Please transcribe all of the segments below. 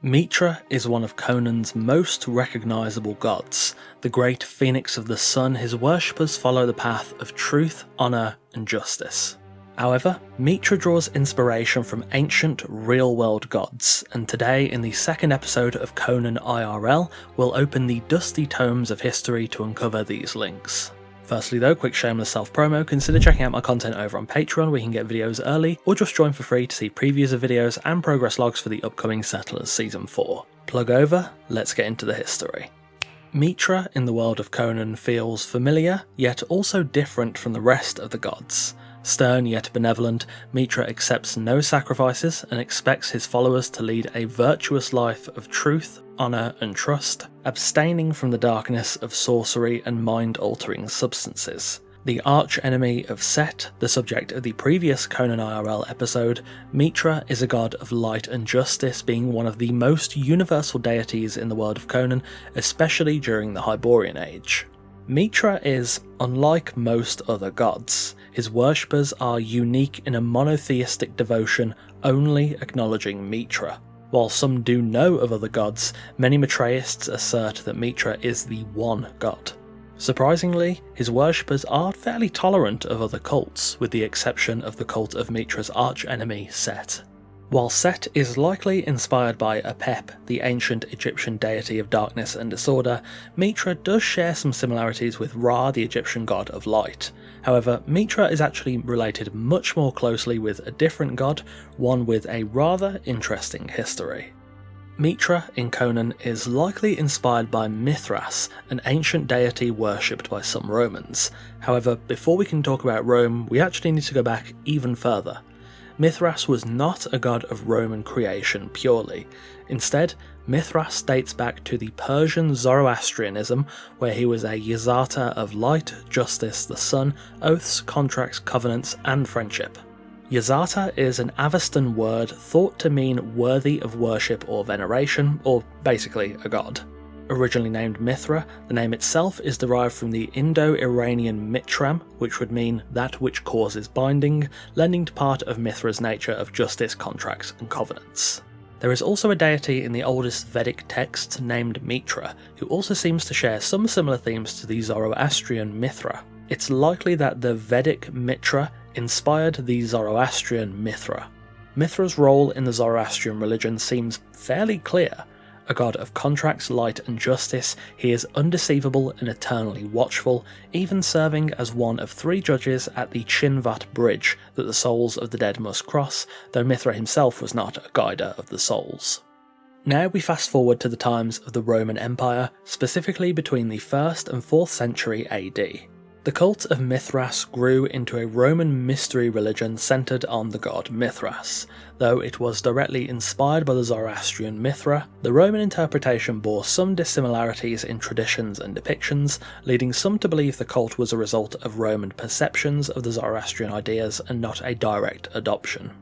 Mitra is one of Conan's most recognisable gods. The great phoenix of the sun, his worshippers follow the path of truth, honour and justice. However, Mitra draws inspiration from ancient, real-world gods, and today in the second episode of Conan IRL, we'll open the dusty tomes of history to uncover these links. Firstly though, quick shameless self-promo, consider checking out my content over on Patreon where you can get videos early, or just join for free to see previews of videos and progress logs for the upcoming Settlers Season 4. Plug over, let's get into the history. Mitra in the world of Conan feels familiar, yet also different from the rest of the gods. Stern yet benevolent, Mitra accepts no sacrifices and expects his followers to lead a virtuous life of truth, honour and trust, abstaining from the darkness of sorcery and mind-altering substances. The arch-enemy of Set, the subject of the previous Conan IRL episode, Mitra is a god of light and justice, being one of the most universal deities in the world of Conan, especially during the Hyborian Age. Mitra is unlike most other gods. His worshippers are unique in a monotheistic devotion, only acknowledging Mitra. While some do know of other gods, many Mitraists assert that Mitra is the one god. Surprisingly, his worshippers are fairly tolerant of other cults, with the exception of the cult of Mitra's arch-enemy Set. While Set is likely inspired by Apep, the ancient Egyptian deity of darkness and disorder, Mitra does share some similarities with Ra, the Egyptian god of light. However, Mitra is actually related much more closely with a different god, one with a rather interesting history. Mitra in Conan is likely inspired by Mithras, an ancient deity worshipped by some Romans. However, before we can talk about Rome, we actually need to go back even further. Mithras was not a god of Roman creation purely. Instead, Mithras dates back to the Persian Zoroastrianism, where he was a Yazata of light, justice, the sun, oaths, contracts, covenants, and friendship. Yazata is an Avestan word thought to mean worthy of worship or veneration, or basically a god. Originally named Mithra, the name itself is derived from the Indo-Iranian mitram, which would mean that which causes binding, lending to part of Mithra's nature of justice, contracts, and covenants. There is also a deity in the oldest Vedic texts named Mitra, who also seems to share some similar themes to the Zoroastrian Mithra. It's likely that the Vedic Mitra inspired the Zoroastrian Mithra. Mithra's role in the Zoroastrian religion seems fairly clear. A god of contracts, light and justice, he is undeceivable and eternally watchful, even serving as one of 3 judges at the Chinvat bridge that the souls of the dead must cross, though Mithra himself was not a guider of the souls. Now we fast forward to the times of the Roman Empire, specifically between the 1st and 4th century AD. The cult of Mithras grew into a Roman mystery religion centred on the god Mithras. Though it was directly inspired by the Zoroastrian Mithra, the Roman interpretation bore some dissimilarities in traditions and depictions, leading some to believe the cult was a result of Roman perceptions of the Zoroastrian ideas and not a direct adoption.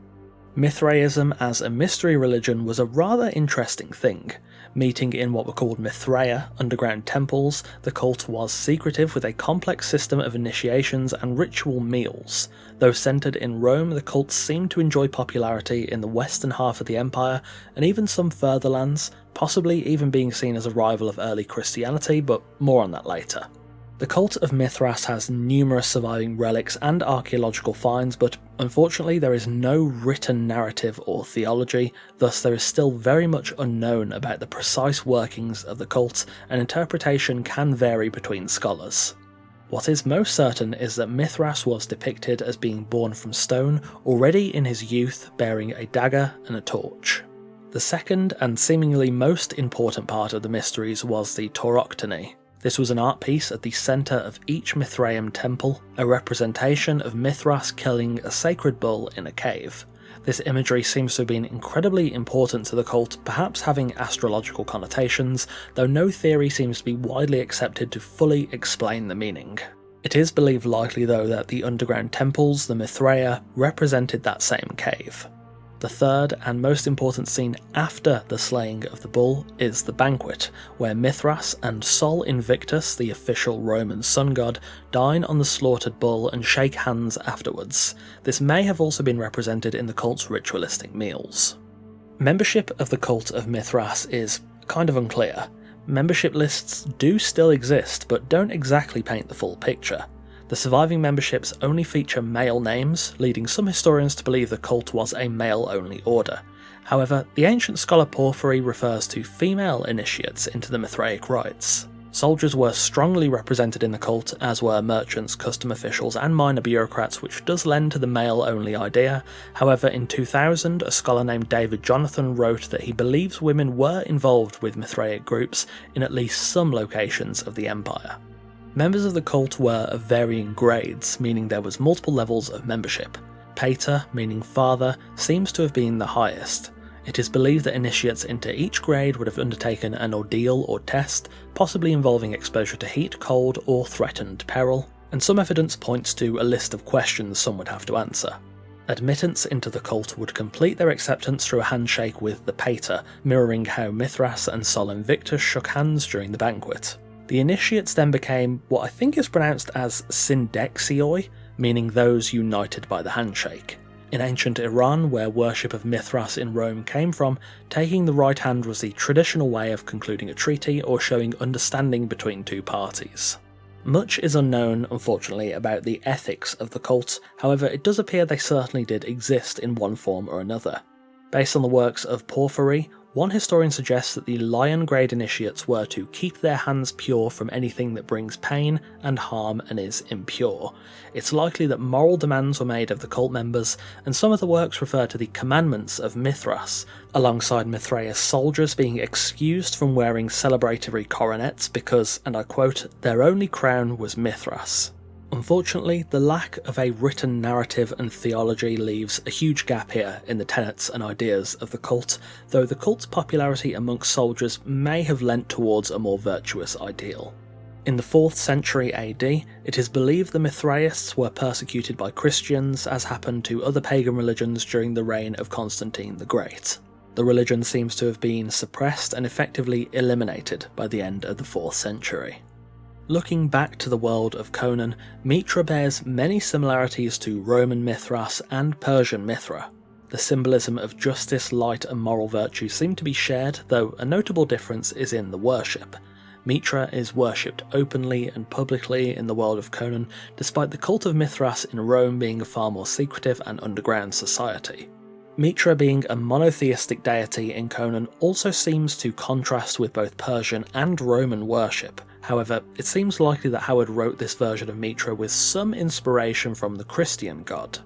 Mithraism as a mystery religion was a rather interesting thing. Meeting in what were called Mithraea, underground temples, the cult was secretive with a complex system of initiations and ritual meals. Though centred in Rome, the cult seemed to enjoy popularity in the western half of the empire and even some further lands, possibly even being seen as a rival of early Christianity, but more on that later. The cult of Mithras has numerous surviving relics and archaeological finds, but unfortunately there is no written narrative or theology, thus there is still very much unknown about the precise workings of the cult, and interpretation can vary between scholars. What is most certain is that Mithras was depicted as being born from stone, already in his youth bearing a dagger and a torch. The second and seemingly most important part of the mysteries was the tauroctony. This was an art piece at the centre of each Mithraean temple, a representation of Mithras killing a sacred bull in a cave. This imagery seems to have been incredibly important to the cult, perhaps having astrological connotations, though no theory seems to be widely accepted to fully explain the meaning. It is believed likely though that the underground temples, the Mithraea, represented that same cave. The third and most important scene after the slaying of the bull is the banquet, where Mithras and Sol Invictus, the official Roman sun god, dine on the slaughtered bull and shake hands afterwards. This may have also been represented in the cult's ritualistic meals. Membership of the Cult of Mithras is kind of unclear. Membership lists do still exist, but don't exactly paint the full picture. The surviving memberships only feature male names, leading some historians to believe the cult was a male-only order. However, the ancient scholar Porphyry refers to female initiates into the Mithraic rites. Soldiers were strongly represented in the cult, as were merchants, custom officials, and minor bureaucrats, which does lend to the male-only idea. However, in 2000, a scholar named David Jonathan wrote that he believes women were involved with Mithraic groups in at least some locations of the empire. Members of the cult were of varying grades, meaning there was multiple levels of membership. Pater, meaning father, seems to have been the highest. It is believed that initiates into each grade would have undertaken an ordeal or test, possibly involving exposure to heat, cold, or threatened peril, and some evidence points to a list of questions some would have to answer. Admittance into the cult would complete their acceptance through a handshake with the Pater, mirroring how Mithras and Sol Invictus shook hands during the banquet. The initiates then became what I think is pronounced as Syndexioi, meaning those united by the handshake. In ancient Iran, where worship of Mithras in Rome came from, taking the right hand was the traditional way of concluding a treaty or showing understanding between two parties. Much is unknown, unfortunately, about the ethics of the cult, however it does appear they certainly did exist in one form or another. Based on the works of Porphyry, one historian suggests that the lion grade initiates were to keep their hands pure from anything that brings pain and harm and is impure. It's likely that moral demands were made of the cult members, and some of the works refer to the commandments of Mithras, alongside Mithraeus soldiers being excused from wearing celebratory coronets because, and I quote, their only crown was Mithras. Unfortunately, the lack of a written narrative and theology leaves a huge gap here in the tenets and ideas of the cult, though the cult's popularity amongst soldiers may have lent towards a more virtuous ideal. In the 4th century AD, it is believed the Mithraists were persecuted by Christians, as happened to other pagan religions during the reign of Constantine the Great. The religion seems to have been suppressed and effectively eliminated by the end of the 4th century. Looking back to the world of Conan, Mitra bears many similarities to Roman Mithras and Persian Mithra. The symbolism of justice, light and moral virtue seem to be shared, though a notable difference is in the worship. Mitra is worshipped openly and publicly in the world of Conan, despite the Cult of Mithras in Rome being a far more secretive and underground society. Mitra being a monotheistic deity in Conan also seems to contrast with both Persian and Roman worship. However, it seems likely that Howard wrote this version of Mitra with some inspiration from the Christian god.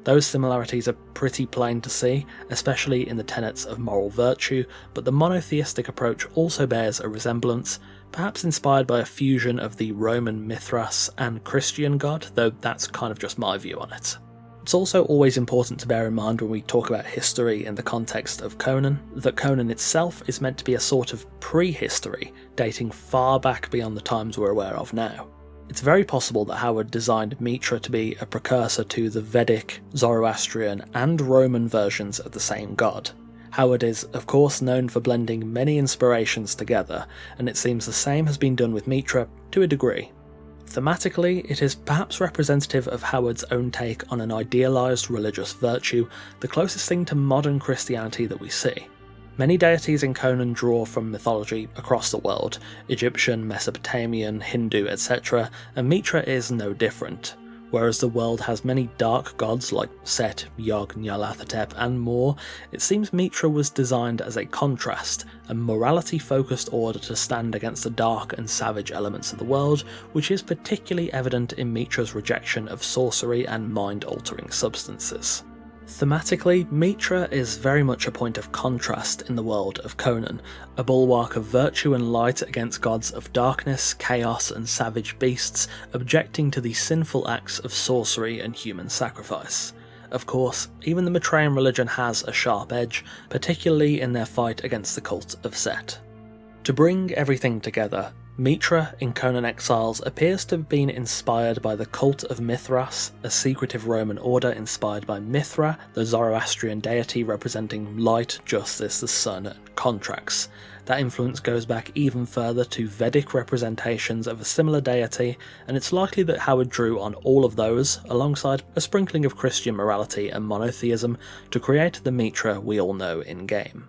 Those similarities are pretty plain to see, especially in the tenets of moral virtue, but the monotheistic approach also bears a resemblance, perhaps inspired by a fusion of the Roman Mithras and Christian god, though that's kind of just my view on it. It's also always important to bear in mind when we talk about history in the context of Conan, that Conan itself is meant to be a sort of prehistory, dating far back beyond the times we're aware of now. It's very possible that Howard designed Mitra to be a precursor to the Vedic, Zoroastrian, and Roman versions of the same god. Howard is, of course, known for blending many inspirations together, and it seems the same has been done with Mitra to a degree. Thematically, it is perhaps representative of Howard's own take on an idealised religious virtue, the closest thing to modern Christianity that we see. Many deities in Conan draw from mythology across the world, Egyptian, Mesopotamian, Hindu, etc., and Mitra is no different. Whereas the world has many dark gods like Set, Yog, Nyarlathotep and more, it seems Mitra was designed as a contrast, a morality-focused order to stand against the dark and savage elements of the world, which is particularly evident in Mitra's rejection of sorcery and mind-altering substances. Thematically, Mitra is very much a point of contrast in the world of Conan, a bulwark of virtue and light against gods of darkness, chaos and savage beasts, objecting to the sinful acts of sorcery and human sacrifice. Of course, even the Mitraean religion has a sharp edge, particularly in their fight against the cult of Set. To bring everything together, Mitra in Conan Exiles appears to have been inspired by the Cult of Mithras, a secretive Roman order inspired by Mithra, the Zoroastrian deity representing light, justice, the sun, and contracts. That influence goes back even further to Vedic representations of a similar deity, and it's likely that Howard drew on all of those, alongside a sprinkling of Christian morality and monotheism, to create the Mitra we all know in-game.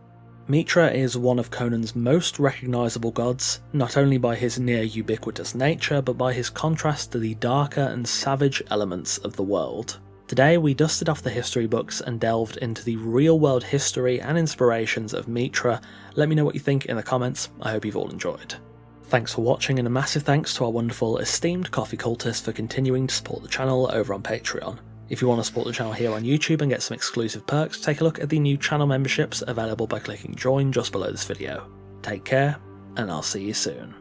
Mitra is one of Conan's most recognisable gods, not only by his near ubiquitous nature, but by his contrast to the darker and savage elements of the world. Today we dusted off the history books and delved into the real-world history and inspirations of Mitra. Let me know what you think in the comments. I hope you've all enjoyed. Thanks for watching, and a massive thanks to our wonderful esteemed coffee cultists for continuing to support the channel over on Patreon. If you want to support the channel here on YouTube and get some exclusive perks, take a look at the new channel memberships available by clicking join just below this video. Take care, and I'll see you soon.